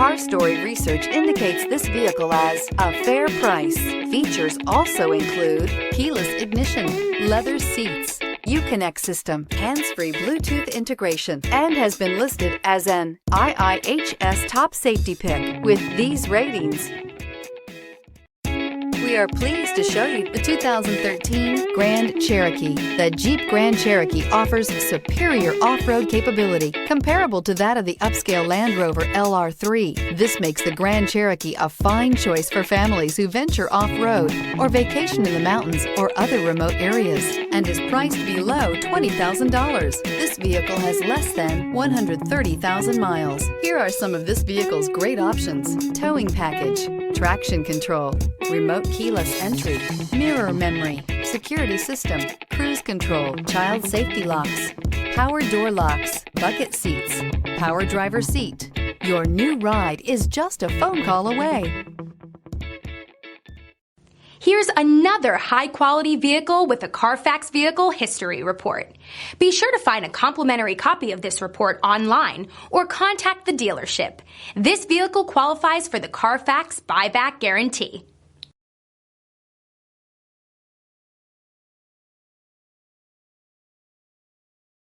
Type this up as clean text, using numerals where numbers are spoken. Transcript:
Car Story research indicates this vehicle as a fair price. Features also include keyless ignition, leather seats, Uconnect system, hands-free Bluetooth integration, and has been listed as an IIHS top safety pick with these ratings. We are pleased to show you the 2013 Grand Cherokee. The Jeep Grand Cherokee offers superior off-road capability comparable to that of the upscale Land Rover LR3. This makes the Grand Cherokee a fine choice for families who venture off-road or vacation in the mountains or other remote areas, and is priced below $20,000. This vehicle has less than 130,000 miles. Here are some of this vehicle's great options: towing package, traction control, remote keyless entry, mirror memory, security system, cruise control, child safety locks, power door locks, bucket seats, power driver seat. Your new ride is just a phone call away. Here's another high-quality vehicle with a Carfax Vehicle History Report. Be sure to find a complimentary copy of this report online or contact the dealership. This vehicle qualifies for the Carfax Buyback Guarantee.